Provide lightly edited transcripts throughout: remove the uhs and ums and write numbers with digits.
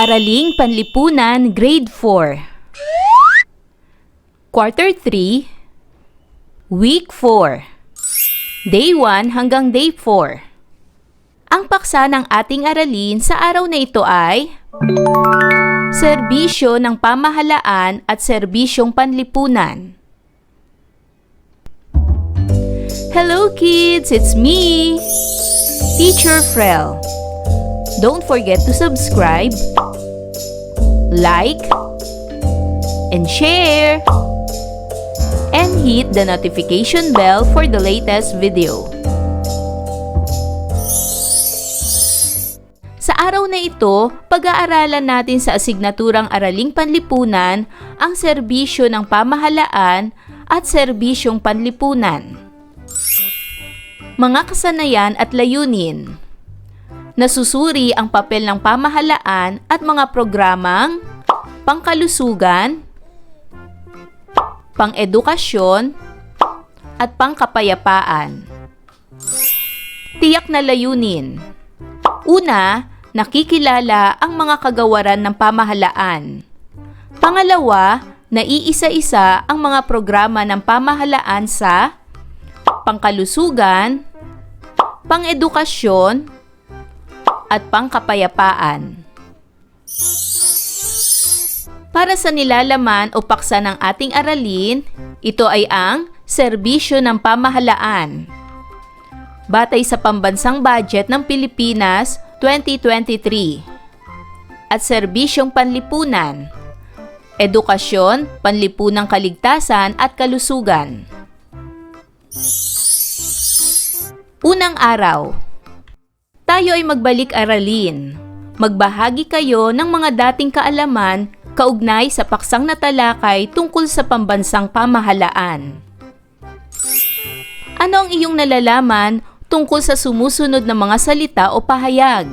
Araling Panlipunan Grade 4 Quarter 3 Week 4 Day 1 hanggang Day 4. Ang paksa ng ating aralin sa araw na ito ay Serbisyo ng Pamahalaan at Serbisyong Panlipunan. Hello kids! It's me, Teacher Frel. Don't forget to subscribe, like, and share, and hit the notification bell for the latest video. Sa araw na ito, pag-aaralan natin sa asignaturang Araling Panlipunan ang serbisyo ng pamahalaan at serbisyong panlipunan. Mga kasanayan at layunin. Nasusuri ang papel ng pamahalaan at mga programang pangkalusugan, pang-edukasyon, at pangkapayapaan. Tiyak na layunin. Una, nakikilala ang mga kagawaran ng pamahalaan. Pangalawa, naiisa-isa ang mga programa ng pamahalaan sa pangkalusugan, pang-edukasyon, at pangkapayapaan. Para sa nilalaman o paksa ng ating aralin, ito ay ang serbisyo ng pamahalaan. Batay sa Pambansang Budget ng Pilipinas 2023. At serbisyong panlipunan. Edukasyon, panlipunang kaligtasan at kalusugan. Unang araw. Tayo ay magbalik-aralin. Magbahagi kayo ng mga dating kaalaman kaugnay sa paksang natalakay tungkol sa pambansang pamahalaan. Ano ang iyong nalalaman tungkol sa sumusunod na mga salita o pahayag?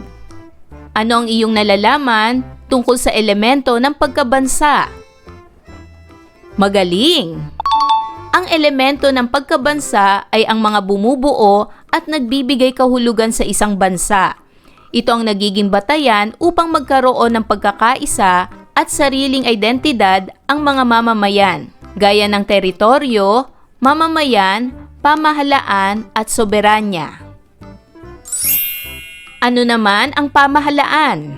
Ano ang iyong nalalaman tungkol sa elemento ng pagkabansa? Magaling! Ang elemento ng pagkabansa ay ang mga bumubuo at nagbibigay kahulugan sa isang bansa. Ito ang nagiging batayan upang magkaroon ng pagkakaisa at sariling identidad ang mga mamamayan, gaya ng teritoryo, mamamayan, pamahalaan at soberanya. Ano naman ang pamahalaan?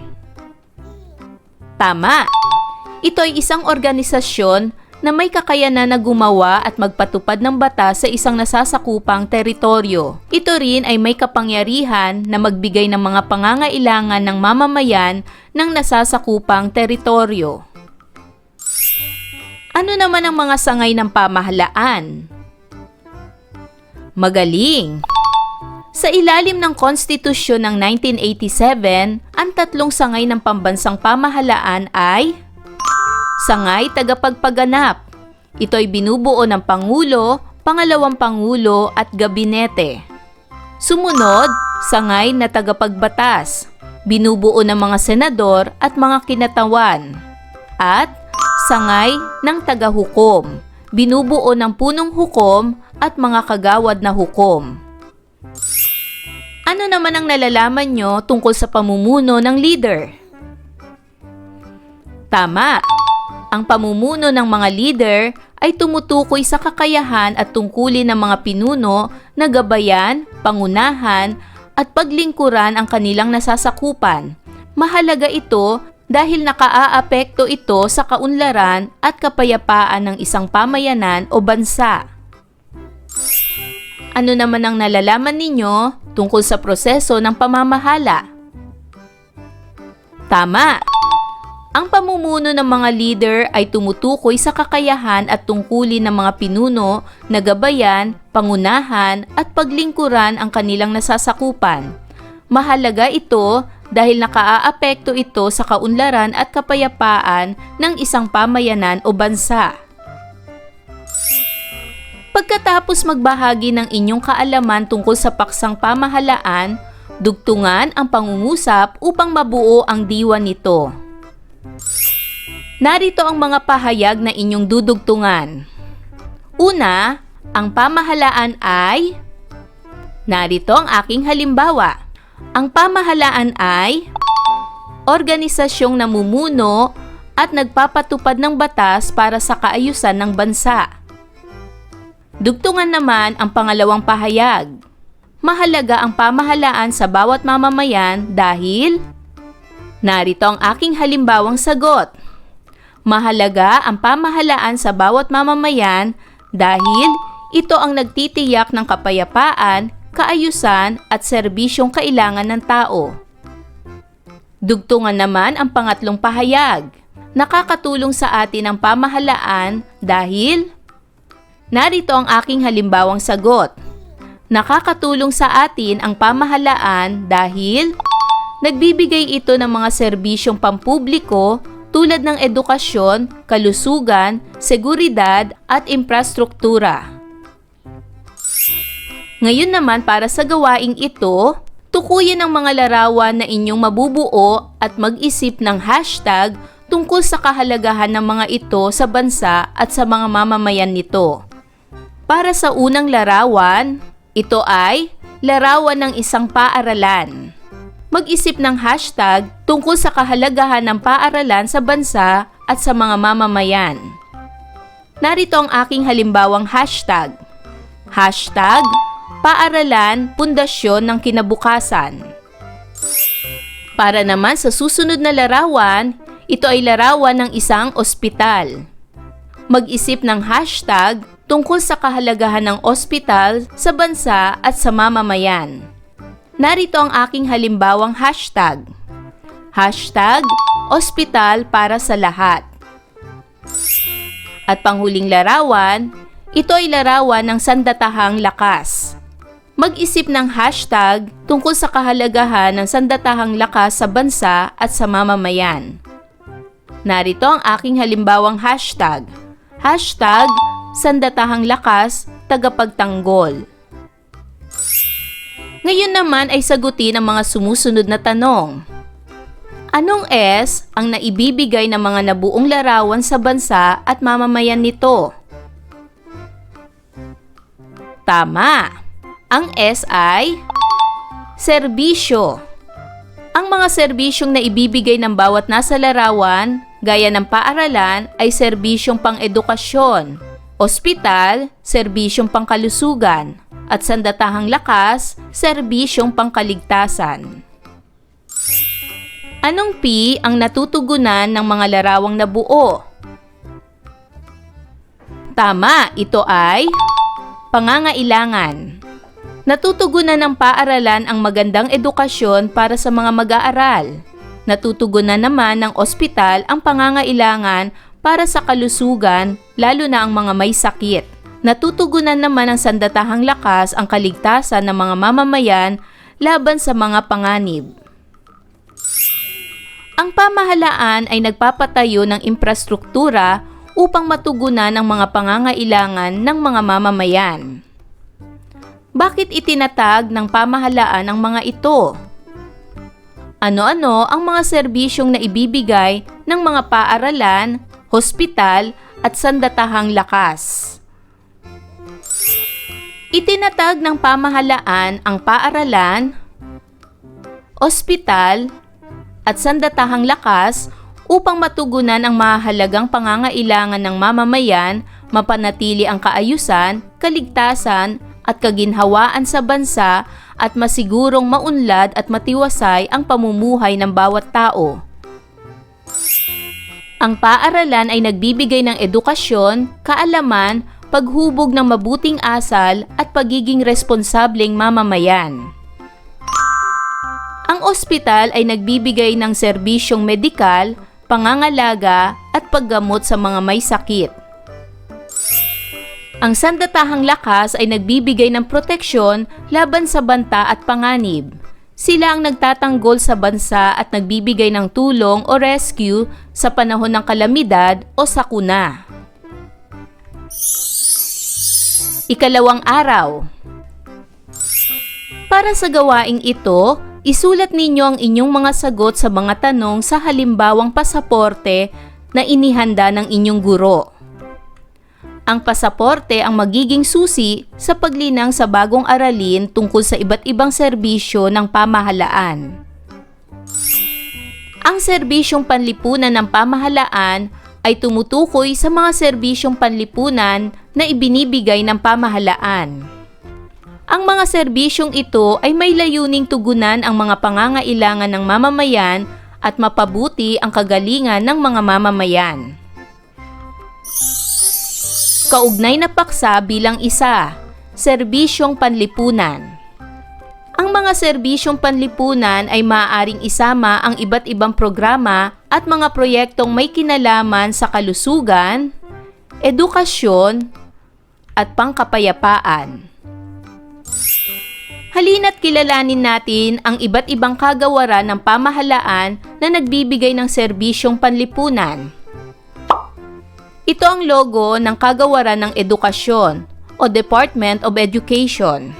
Tama! Ito ay isang organisasyon na may kakayanan na gumawa at magpatupad ng batas sa isang nasasakupang teritoryo. Ito rin ay may kapangyarihan na magbigay ng mga pangangailangan ng mamamayan ng nasasakupang teritoryo. Ano naman ang mga sangay ng pamahalaan? Magaling! Sa ilalim ng Konstitusyon ng 1987, ang tatlong sangay ng pambansang pamahalaan ay Sangay Tagapagpaganap. Ito ay binubuo ng Pangulo, Pangalawang Pangulo at Gabinete. Sumunod, Sangay na Tagapagbatas. Binubuo ng mga senador at mga kinatawan. At Sangay ng Tagahukom. Binubuo ng punong hukom at mga kagawad na hukom. Ano naman ang nalalaman nyo tungkol sa pamumuno ng leader? Tama! Ang pamumuno ng mga leader ay tumutukoy sa kakayahan at tungkulin ng mga pinuno na gabayan, pangunahan, at paglingkuran ang kanilang nasasakupan. Mahalaga ito dahil nakaaapekto ito sa kaunlaran at kapayapaan ng isang pamayanan o bansa. Ano naman ang nalalaman ninyo tungkol sa proseso ng pamamahala? Tama! Ang pamumuno ng mga leader ay tumutukoy sa kakayahan at tungkulin ng mga pinuno na gabayan, pangunahan at paglingkuran ang kanilang nasasakupan. Mahalaga ito dahil nakaaapekto ito sa kaunlaran at kapayapaan ng isang pamayanan o bansa. Pagkatapos magbahagi ng inyong kaalaman tungkol sa paksang pamahalaan, dugtungan ang pangungusap upang mabuo ang diwa nito. Narito ang mga pahayag na inyong dudugtungan. Una, ang pamahalaan ay... Narito ang aking halimbawa. Ang pamahalaan ay organisasyong namumuno at nagpapatupad ng batas para sa kaayusan ng bansa. Dugtungan naman ang pangalawang pahayag. Mahalaga ang pamahalaan sa bawat mamamayan dahil narito ang aking halimbawang sagot. Mahalaga ang pamahalaan sa bawat mamamayan dahil ito ang nagtitiyak ng kapayapaan, kaayusan at serbisyong kailangan ng tao. Dugtungan naman ang pangatlong pahayag. Nakakatulong sa atin ang pamahalaan dahil narito ang aking halimbawang sagot. Nakakatulong sa atin ang pamahalaan dahil nagbibigay ito ng mga serbisyong pampubliko tulad ng edukasyon, kalusugan, seguridad at infrastruktura. Ngayon naman para sa gawaing ito, tukuyin ang mga larawan na inyong mabubuo at mag-isip ng hashtag tungkol sa kahalagahan ng mga ito sa bansa at sa mga mamamayan nito. Para sa unang larawan, ito ay larawan ng isang paaralan. Mag-isip ng hashtag tungkol sa kahalagahan ng paaralan sa bansa at sa mga mamamayan. Narito ang aking halimbawang hashtag. Hashtag Paaralan Pundasyon ng Kinabukasan. Para naman sa susunod na larawan, ito ay larawan ng isang ospital. Mag-isip ng hashtag tungkol sa kahalagahan ng ospital sa bansa at sa mamamayan. Narito ang aking halimbawang hashtag. Hashtag Ospital para sa lahat. At panghuling larawan, ito ay larawan ng sandatahang lakas. Mag-isip ng hashtag tungkol sa kahalagahan ng sandatahang lakas sa bansa at sa mamamayan. Narito ang aking halimbawang hashtag. Hashtag Sandatahang Lakas Tagapagtanggol. Ngayon naman ay sagutin ang mga sumusunod na tanong. Anong S ang naibibigay ng mga nabuong larawan sa bansa at mamamayan nito? Tama! Ang S ay serbisyo. Ang mga serbisyong naibibigay ng bawat nasa larawan, gaya ng paaralan, ay serbisyong pang-edukasyon, ospital, serbisyong pangkalusugan, at sandatahang lakas, serbisyong pangkaligtasan. Anong P ang natutugunan ng mga larawang nabuo? Tama, ito ay pangangailangan. Natutugunan ng paaralan ang magandang edukasyon para sa mga mag-aaral. Natutugunan naman ng ospital ang pangangailangan para sa kalusugan, lalo na ang mga may sakit. Natutugunan naman ng sandatahang lakas ang kaligtasan ng mga mamamayan laban sa mga panganib. Ang pamahalaan ay nagpapatayo ng infrastruktura upang matugunan ang mga pangangailangan ng mga mamamayan. Bakit itinatag ng pamahalaan ang mga ito? Ano-ano ang mga serbisyong naibibigay ng mga paaralan, hospital at sandatahang lakas? Itinatag ng pamahalaan ang paaralan, ospital at sandatahang lakas upang matugunan ang mahalagang pangangailangan ng mamamayan, mapanatili ang kaayusan, kaligtasan at kaginhawaan sa bansa at masigurong maunlad at matiwasay ang pamumuhay ng bawat tao. Ang paaralan ay nagbibigay ng edukasyon, kaalaman, paghubog ng mabuting asal at pagiging responsableng mamamayan. Ang ospital ay nagbibigay ng serbisyong medikal, pangangalaga at paggamot sa mga may sakit. Ang sandatahang lakas ay nagbibigay ng proteksyon laban sa banta at panganib. Sila ang nagtatanggol sa bansa at nagbibigay ng tulong o rescue sa panahon ng kalamidad o sakuna. Ikalawang araw. Para sa gawaing ito, isulat ninyo ang inyong mga sagot sa mga tanong sa halimbawang pasaporte na inihanda ng inyong guro. Ang pasaporte ang magiging susi sa paglinang sa bagong aralin tungkol sa iba't ibang serbisyo ng pamahalaan. Ang serbisyong panlipunan ng pamahalaan ay tumutukoy sa mga serbisyong panlipunan na ibinibigay ng pamahalaan. Ang mga serbisyong ito ay may layuning tugunan ang mga pangangailangan ng mamamayan at mapabuti ang kagalingan ng mga mamamayan. Kaugnay na paksa bilang isa, serbisyong panlipunan. Ang mga serbisyong panlipunan ay maaaring isama ang iba't ibang programa at mga proyektong may kinalaman sa kalusugan, edukasyon, at pangkapayapaan. Halina't kilalanin natin ang iba't ibang kagawaran ng pamahalaan na nagbibigay ng serbisyong panlipunan. Ito ang logo ng kagawaran ng edukasyon o Department of Education.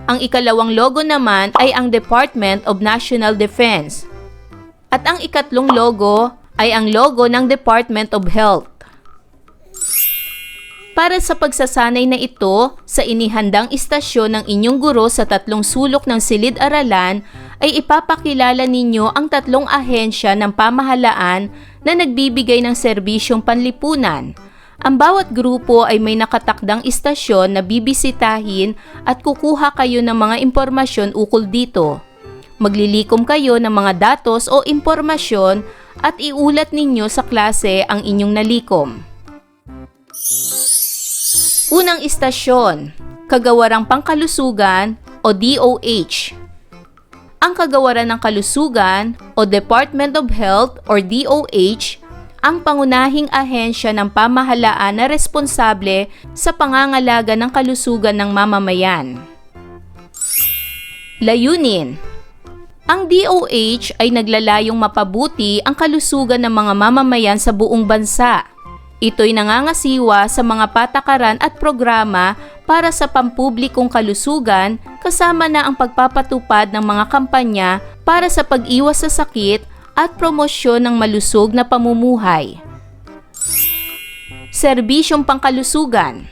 Ang ikalawang logo naman ay ang Department of National Defense. At ang ikatlong logo ay ang logo ng Department of Health. Para sa pagsasanay na ito sa inihandang istasyon ng inyong guro sa tatlong sulok ng silid-aralan, ay ipapakilala ninyo ang tatlong ahensya ng pamahalaan na nagbibigay ng serbisyong panlipunan. Ang bawat grupo ay may nakatakdang istasyon na bibisitahin at kukuha kayo ng mga impormasyon ukol dito. Maglilikom kayo ng mga datos o impormasyon at iulat ninyo sa klase ang inyong nalikom. Unang istasyon, Kagawarang Pangkalusugan o DOH. Ang Kagawaran ng Kalusugan o Department of Health or DOH ang pangunahing ahensya ng pamahalaan na responsable sa pangangalaga ng kalusugan ng mamamayan. Layunin. Ang DOH ay naglalayong mapabuti ang kalusugan ng mga mamamayan sa buong bansa. Ito'y nangangasiwa sa mga patakaran at programa para sa pampublikong kalusugan kasama na ang pagpapatupad ng mga kampanya para sa pag-iwas sa sakit at promosyon ng malusog na pamumuhay. Serbisyong pangkalusugan.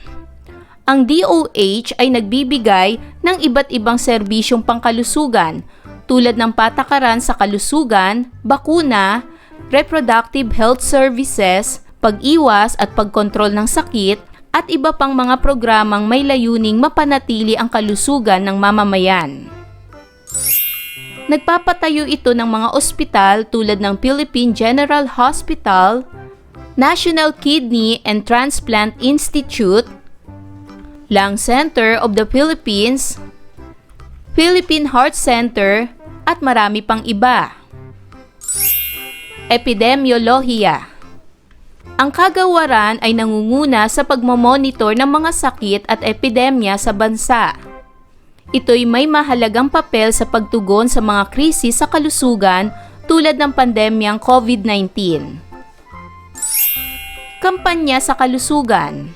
Ang DOH ay nagbibigay ng iba't ibang serbisyong pangkalusugan tulad ng patakaran sa kalusugan, bakuna, reproductive health services, pag-iwas at pagkontrol ng sakit, at iba pang mga programang may layuning mapanatili ang kalusugan ng mamamayan. Nagpapatayo ito ng mga ospital tulad ng Philippine General Hospital, National Kidney and Transplant Institute, Lung Center of the Philippines, Philippine Heart Center, at marami pang iba. Epidemiolohiya. Ang kagawaran ay nangunguna sa pagmamonitor ng mga sakit at epidemya sa bansa. Ito'y may mahalagang papel sa pagtugon sa mga krisis sa kalusugan tulad ng pandemyang COVID-19. Kampanya sa kalusugan.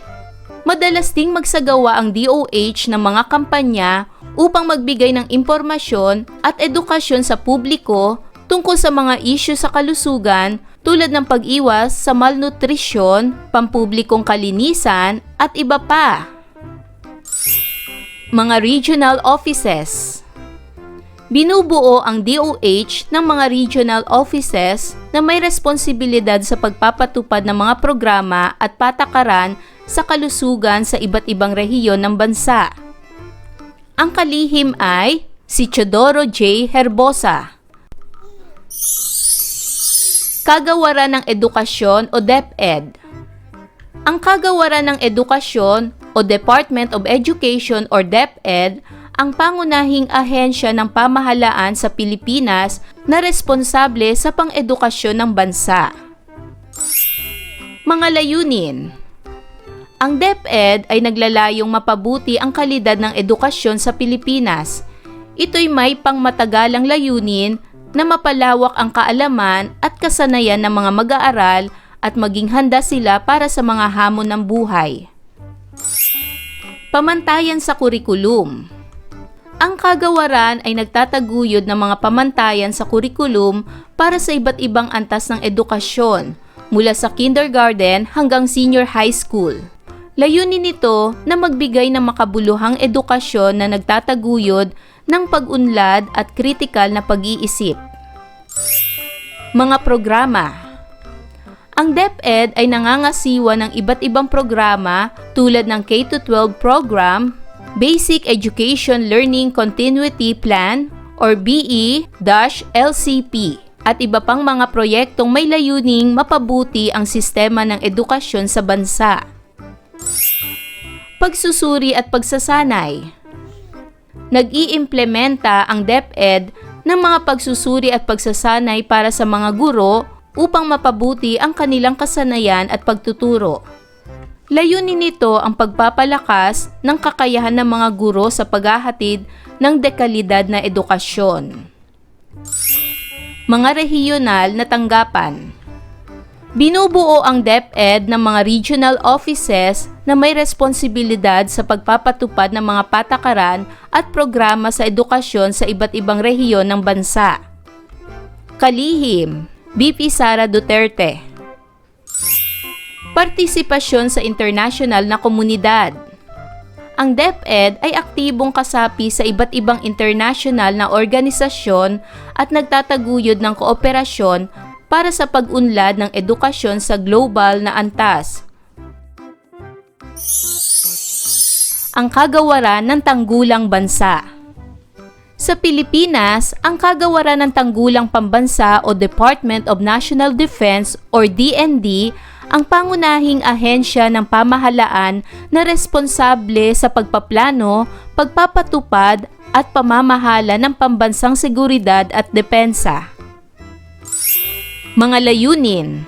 Madalas ding magsagawa ang DOH ng mga kampanya upang magbigay ng impormasyon at edukasyon sa publiko tungkol sa mga isyu sa kalusugan tulad ng pag-iwas sa malnutrisyon, pampublikong kalinisan, at iba pa. Mga regional offices. Binubuo ang DOH ng mga regional offices na may responsibilidad sa pagpapatupad ng mga programa at patakaran sa kalusugan sa iba't ibang rehiyon ng bansa. Ang kalihim ay si Teodoro J. Herbosa. Kagawaran ng Edukasyon o DepEd. Ang Kagawaran ng Edukasyon o Department of Education or DepEd ang pangunahing ahensya ng pamahalaan sa Pilipinas na responsable sa pang-edukasyon ng bansa. Mga layunin. Ang DepEd ay naglalayong mapabuti ang kalidad ng edukasyon sa Pilipinas. Ito'y may pangmatagalang layunin na mapalawak ang kaalaman at kasanayan ng mga mag-aaral at maging handa sila para sa mga hamon ng buhay. Pamantayan sa kurikulum. Ang kagawaran ay nagtataguyod ng mga pamantayan sa kurikulum para sa iba't ibang antas ng edukasyon, mula sa kindergarten hanggang senior high school. Layunin nito na magbigay ng makabuluhang edukasyon na nagtataguyod ng pag-unlad at kritikal na pag-iisip. Mga programa. Ang DepEd ay nangangasiwa ng iba't ibang programa tulad ng K-12 program, Basic Education Learning Continuity Plan or BE-LCP at iba pang mga proyektong may layuning mapabuti ang sistema ng edukasyon sa bansa. Pagsusuri at pagsasanay. Nag-iimplementa ang DepEd ng mga pagsusuri at pagsasanay para sa mga guro upang mapabuti ang kanilang kasanayan at pagtuturo. Layunin nito ang pagpapalakas ng kakayahan ng mga guro sa paghahatid ng dekalidad na edukasyon. Mga rehiyonal na tanggapan. Binubuo ang DepEd ng mga regional offices na may responsibilidad sa pagpapatupad ng mga patakaran at programa sa edukasyon sa iba't ibang rehiyon ng bansa. Kalihim, BP Sara Duterte. Partisipasyon sa internasyonal na komunidad. Ang DepEd ay aktibong kasapi sa iba't ibang internasyonal na organisasyon at nagtataguyod ng kooperasyon para sa pag-unlad ng edukasyon sa global na antas. Ang kagawaran ng tanggulang bansa. Sa Pilipinas, ang kagawaran ng tanggulang pambansa o Department of National Defense or DND ang pangunahing ahensya ng pamahalaan na responsable sa pagpaplano, pagpapatupad at pamamahala ng pambansang seguridad at depensa. Mga layunin.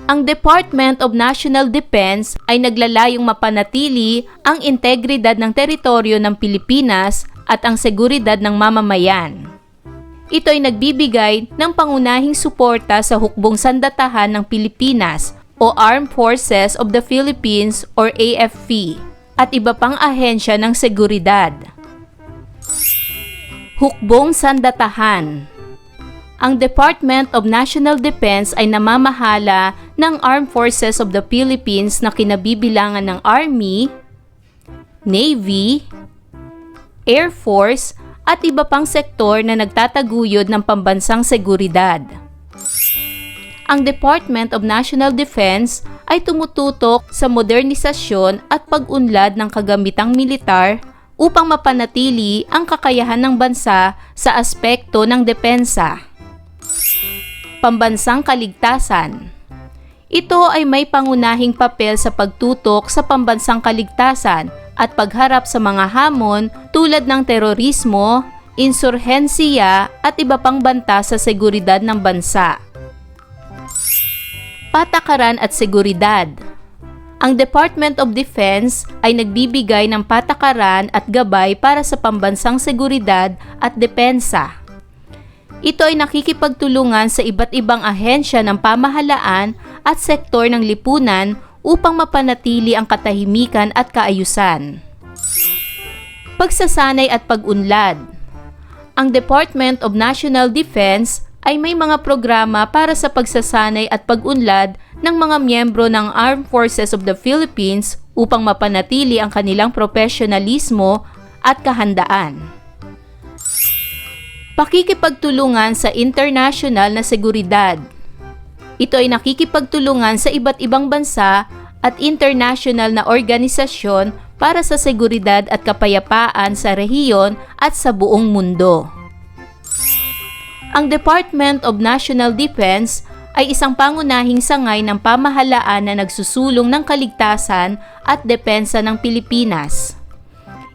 Ang Department of National Defense ay naglalayong mapanatili ang integridad ng teritoryo ng Pilipinas at ang seguridad ng mamamayan. Ito ay nagbibigay ng pangunahing suporta sa hukbong sandatahan ng Pilipinas o Armed Forces of the Philippines or AFP at iba pang ahensya ng seguridad. Hukbong sandatahan. Ang Department of National Defense ay namamahala ng Armed Forces of the Philippines na kinabibilangan ng Army, Navy, Air Force at iba pang sektor na nagtataguyod ng pambansang seguridad. Ang Department of National Defense ay tumututok sa modernisasyon at pag-unlad ng kagamitang militar upang mapanatili ang kakayahan ng bansa sa aspekto ng depensa. Pambansang kaligtasan. Ito ay may pangunahing papel sa pagtutok sa pambansang kaligtasan at pagharap sa mga hamon tulad ng terorismo, insurhensiya at iba pang banta sa seguridad ng bansa. Patakaran at seguridad. Ang Department of Defense ay nagbibigay ng patakaran at gabay para sa pambansang seguridad at depensa. Ito ay nakikipagtulungan sa iba't ibang ahensya ng pamahalaan at sektor ng lipunan upang mapanatili ang katahimikan at kaayusan. Pagsasanay at pag-unlad. Ang Department of National Defense ay may mga programa para sa pagsasanay at pag-unlad ng mga miyembro ng Armed Forces of the Philippines upang mapanatili ang kanilang profesionalismo at kahandaan. Pakikipagtulungan sa internasyonal na seguridad. Ito ay nakikipagtulungan sa iba't ibang bansa at internasyonal na organisasyon para sa seguridad at kapayapaan sa rehiyon at sa buong mundo. Ang Department of National Defense ay isang pangunahing sangay ng pamahalaan na nagsusulong ng kaligtasan at depensa ng Pilipinas.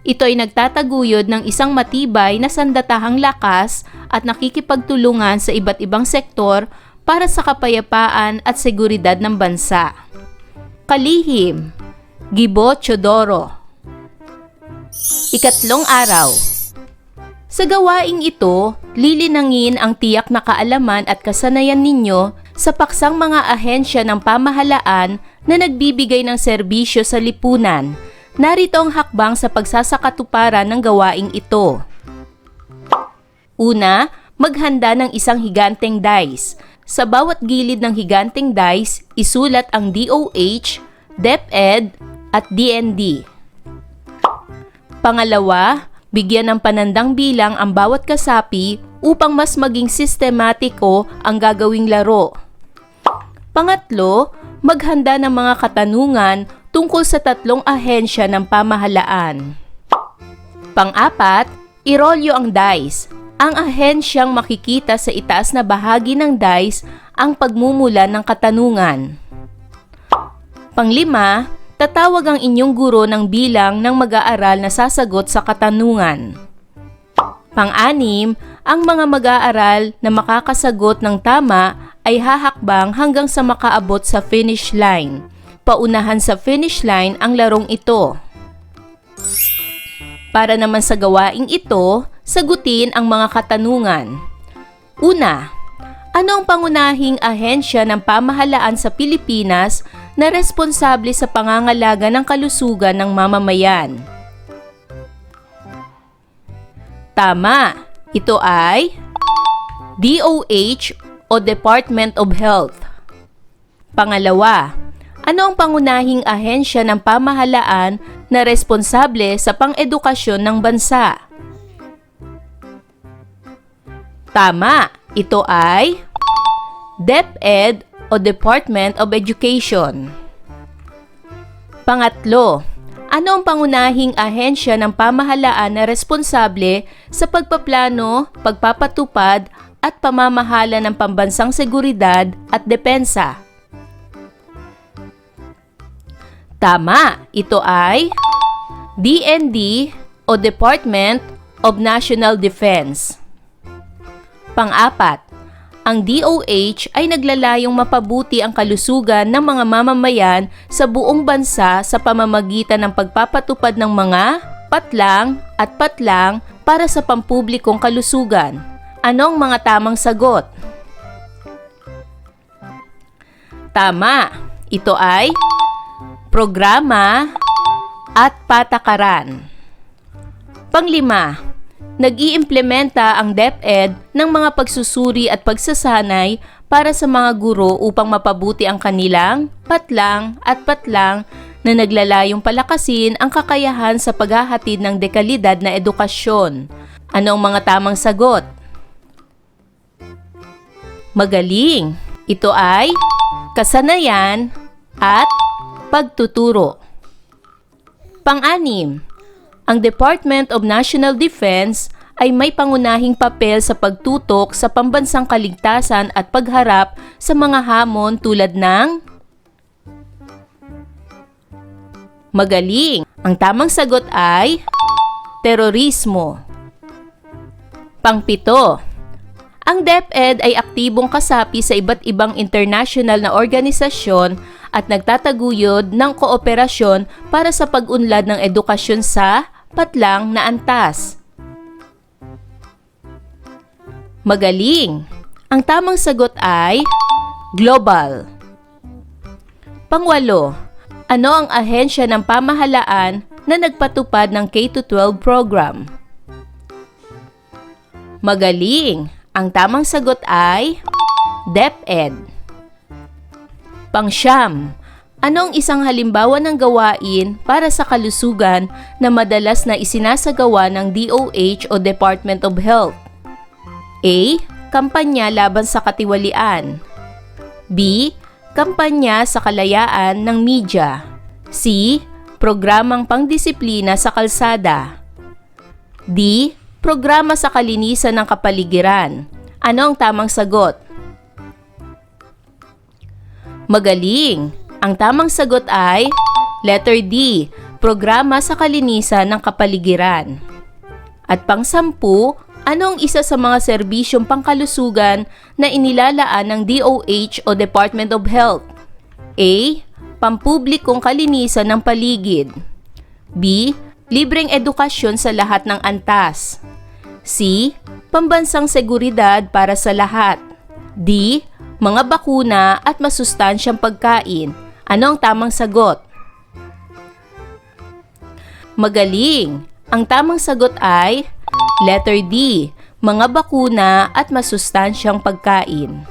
Ito ay nagtataguyod ng isang matibay na sandatahang lakas at nakikipagtulungan sa iba't ibang sektor para sa kapayapaan at seguridad ng bansa. Kalihim, Gibo Teodoro. Ikatlong araw. Sa gawaing ito, lilinangin ang tiyak na kaalaman at kasanayan ninyo sa paksang mga ahensya ng pamahalaan na nagbibigay ng serbisyo sa lipunan. Narito ang hakbang sa pagsasakatuparan ng gawaing ito. Una, maghanda ng isang higanteng dice. Sa bawat gilid ng higanteng dice, isulat ang DOH, DepEd, at DND. Pangalawa, bigyan ng panandang bilang ang bawat kasapi upang mas maging sistematiko ang gagawing laro. Pangatlo, maghanda ng mga katanungan tungkol sa 3 ahensya ng pamahalaan. Pang-apat, irolyo ang dice. Ang ahensyang makikita sa itaas na bahagi ng dice ang pagmumula ng katanungan. Pang-5, tatawag ang inyong guro ng bilang ng mag-aaral na sasagot sa katanungan. Pang-6, ang mga mag-aaral na makakasagot ng tama ay hahakbang hanggang sa makaabot sa finish line. Paunahan sa finish line ang larong ito. Para naman sa gawaing ito, sagutin ang mga katanungan. Una, ano ang pangunahing ahensya ng pamahalaan sa Pilipinas na responsable sa pangangalaga ng kalusugan ng mamamayan? Tama, ito ay DOH o Department of Health. Pangalawa, ano ang pangunahing ahensya ng pamahalaan na responsable sa pang-edukasyon ng bansa? Tama, ito ay DepEd o Department of Education. Pangatlo, ano ang pangunahing ahensya ng pamahalaan na responsable sa pagpaplano, pagpapatupad at pamamahala ng pambansang seguridad at depensa? Tama, ito ay DND o Department of National Defense. Pang-apat, ang DOH ay naglalayong mapabuti ang kalusugan ng mga mamamayan sa buong bansa sa pamamagitan ng pagpapatupad ng mga patlang at patlang para sa pampublikong kalusugan. Anong mga tamang sagot? Tama, ito ay programa at patakaran. Pang-5, nag-iimplementa ang DepEd ng mga pagsusuri at pagsasanay para sa mga guro upang mapabuti ang kanilang patlang at patlang na naglalayong palakasin ang kakayahan sa paghahatid ng dekalidad na edukasyon. Ano ang mga tamang sagot? Magaling! Ito ay kasanayan at pagtuturo. Pang-6, ang Department of National Defense ay may pangunahing papel sa pagtutok sa pambansang kaligtasan at pagharap sa mga hamon tulad ng magaling. Ang tamang sagot ay terorismo. Pang-7, ang DepEd ay aktibong kasapi sa iba't ibang international na organisasyon at nagtataguyod ng kooperasyon para sa pag-unlad ng edukasyon sa patlang na antas. Magaling! Ang tamang sagot ay global. Pang-8, ano ang ahensya ng pamahalaan na nagpatupad ng K-12 program? Magaling! Ang tamang sagot ay DepEd. Pang-9, anong isang halimbawa ng gawain para sa kalusugan na madalas na isinasagawa ng DOH o Department of Health? A. Kampanya laban sa katiwalian. B. Kampanya sa kalayaan ng media. C. Programang pangdisiplina sa kalsada. D. Programa sa kalinisan ng kapaligiran. Ano ang tamang sagot? Magaling! Ang tamang sagot ay letter D, Programa sa kalinisan ng kapaligiran. At pang-10, anong isa sa mga serbisyong pangkalusugan na inilalaan ng DOH o Department of Health? A. Pampublikong kalinisan ng paligid. B. Libreng edukasyon sa lahat ng antas. C. Pambansang seguridad para sa lahat. D. Mga bakuna at masustansyang pagkain. Ano ang tamang sagot? Magaling! Ang tamang sagot ay letter D. Mga bakuna at masustansyang pagkain.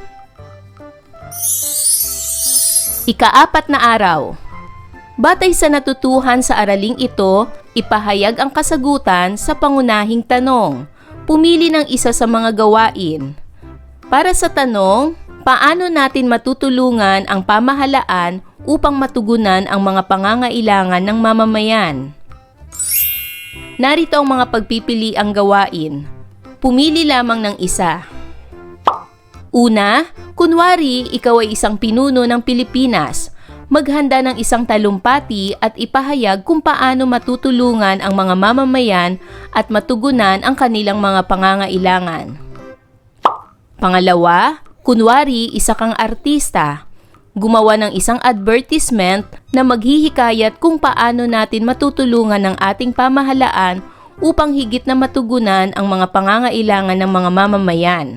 Ika-4 na araw. Batay sa natutuhan sa araling ito, ipahayag ang kasagutan sa pangunahing tanong. Pumili ng isa sa mga gawain. Para sa tanong, paano natin matutulungan ang pamahalaan upang matugunan ang mga pangangailangan ng mamamayan? Narito ang mga pagpipiliang gawain. Pumili lamang ng isa. Una, kunwari ikaw ay isang pinuno ng Pilipinas. Maghanda ng isang talumpati at ipahayag kung paano matutulungan ang mga mamamayan at matugunan ang kanilang mga pangangailangan. Pangalawa, kunwari isa kang artista. Gumawa ng isang advertisement na maghihikayat kung paano natin matutulungan ang ating pamahalaan upang higit na matugunan ang mga pangangailangan ng mga mamamayan.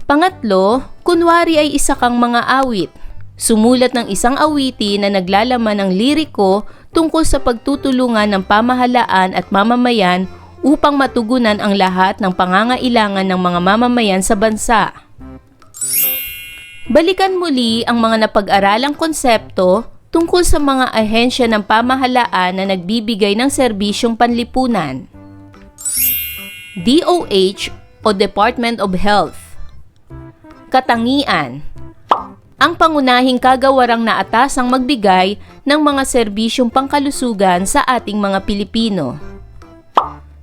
Pangatlo, kunwari ay isa kang mga awit. Sumulat ng isang awitin na naglalaman ng liriko tungkol sa pagtutulungan ng pamahalaan at mamamayan upang matugunan ang lahat ng pangangailangan ng mga mamamayan sa bansa. Balikan muli ang mga napag-aralang konsepto tungkol sa mga ahensya ng pamahalaan na nagbibigay ng serbisyong panlipunan. DOH o Department of Health. Katangian. Ang pangunahing kagawarang naatasang magbigay ng mga serbisyong pangkalusugan sa ating mga Pilipino.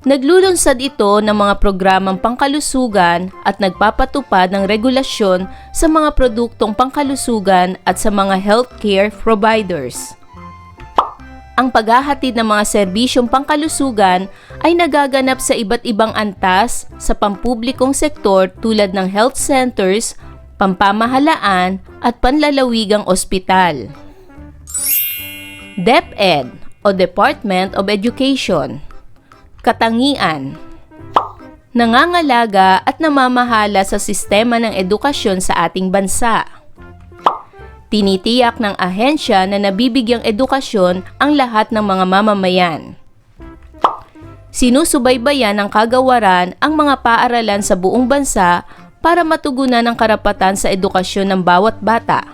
Naglulunsad ito ng mga programang pangkalusugan at nagpapatupad ng regulasyon sa mga produktong pangkalusugan at sa mga healthcare providers. Ang paghahatid ng mga serbisyong pangkalusugan ay nagaganap sa iba't ibang antas sa pampublikong sektor tulad ng health centers, pampamahalaan at panlalawigang ospital. DepEd o Department of Education. Katangian. Nangangalaga at namamahala sa sistema ng edukasyon sa ating bansa. Tinitiyak ng ahensya na nabibigyang edukasyon ang lahat ng mga mamamayan. Sinusubaybayan ng kagawaran ang mga paaralan sa buong bansa para matugunan ang karapatan sa edukasyon ng bawat bata.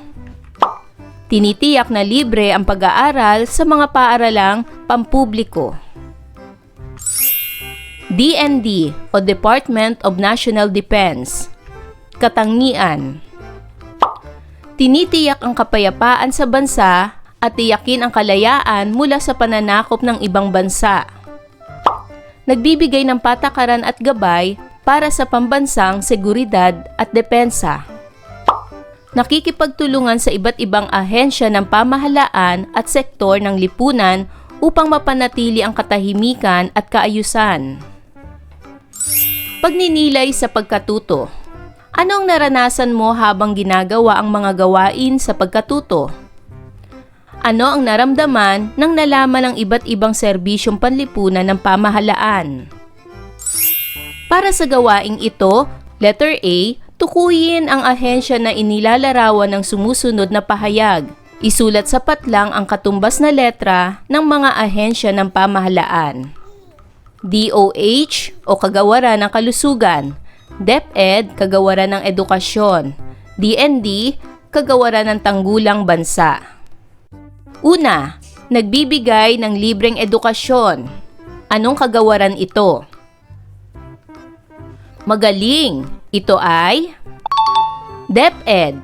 Tinitiyak na libre ang pag-aaral sa mga paaralang pampubliko. DND o Department of National Defense. Katangian. Tinitiyak ang kapayapaan sa bansa at tiyakin ang kalayaan mula sa pananakop ng ibang bansa. Nagbibigay ng patakaran at gabay para sa pambansang seguridad at depensa. Nakikipagtulungan sa iba't ibang ahensya ng pamahalaan at sektor ng lipunan upang mapanatili ang katahimikan at kaayusan. Pagninilay sa pagkatuto. Anong naranasan mo habang ginagawa ang mga gawain sa pagkatuto? Ano ang naramdaman nang nalaman ang iba't ibang serbisyong panlipunan ng pamahalaan? Para sa gawaing ito, letter A, tukuyin ang ahensya na inilalarawan ng sumusunod na pahayag. Isulat sa patlang ang katumbas na letra ng mga ahensya ng pamahalaan. DOH o Kagawaran ng Kalusugan, DepEd, Kagawaran ng Edukasyon, DND, Kagawaran ng Tanggulang Bansa. Una, nagbibigay ng libreng edukasyon. Anong kagawaran ito? Magaling! Ito ay DepEd,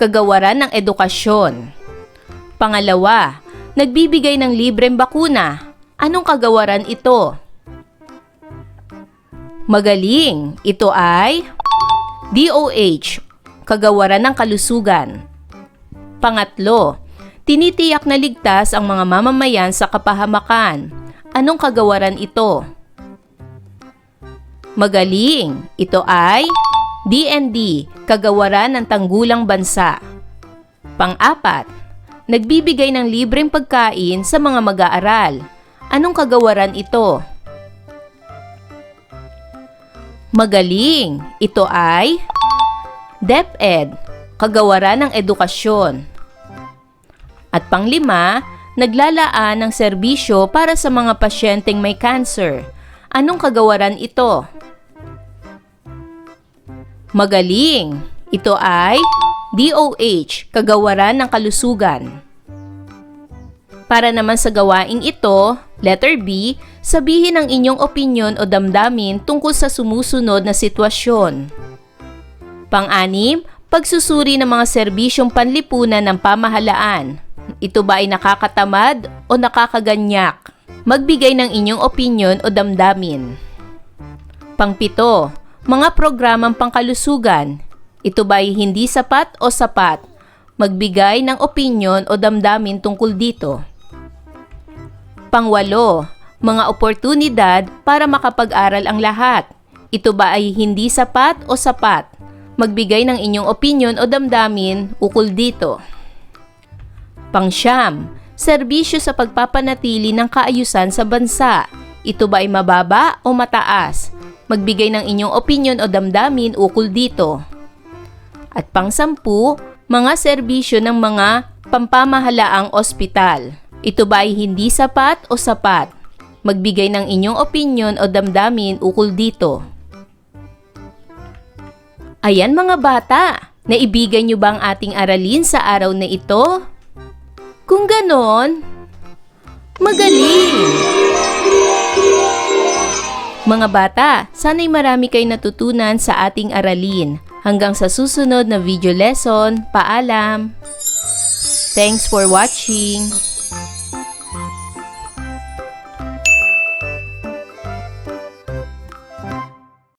Kagawaran ng Edukasyon. Pangalawa, nagbibigay ng libreng bakuna. Anong kagawaran ito? Magaling! Ito ay DOH, Kagawaran ng Kalusugan. Pangatlo, tinitiyak na ligtas ang mga mamamayan sa kapahamakan. Anong kagawaran ito? Magaling! Ito ay DND, Kagawaran ng Tanggulang Bansa. Pang-apat, nagbibigay ng libreng pagkain sa mga mag-aaral. Anong kagawaran ito? Magaling! Ito ay DepEd, Kagawaran ng Edukasyon. At panglima, naglalaan ng serbisyo para sa mga pasyenteng may cancer. Anong kagawaran ito? Magaling! Ito ay DOH, Kagawaran ng Kalusugan. Para naman sa gawaing ito, letter B, Sabihin ang inyong opinyon o damdamin tungkol sa sumusunod na sitwasyon. Pang-anim, pagsusuri ng mga serbisyong panlipunan ng pamahalaan. Ito ba ay nakakatamad o nakakaganyak? Magbigay ng inyong opinyon o damdamin. Pang-pito, mga programang pangkalusugan. Ito ba ay hindi sapat o sapat? Magbigay ng opinyon o damdamin tungkol dito. Pang-walo, mga oportunidad para makapag-aral ang lahat. Ito ba ay hindi sapat o sapat? Magbigay ng inyong opinyon o damdamin ukol dito. Pang-siyam, serbisyo sa pagpapanatili ng kaayusan sa bansa. Ito ba ay mababa o mataas? Magbigay ng inyong opinyon o damdamin ukol dito. At pang-sampu, mga serbisyo ng mga pampamahalaang ospital. Ito ba ay hindi sapat o sapat? Magbigay ng inyong opinyon o damdamin ukol dito. Ayan mga bata, naibigan niyo ba ang ating aralin sa araw na ito? Kung ganon, magaling! Mga bata, sana'y marami kayong natutunan sa ating aralin. Hanggang sa susunod na video lesson, paalam! Thanks for watching!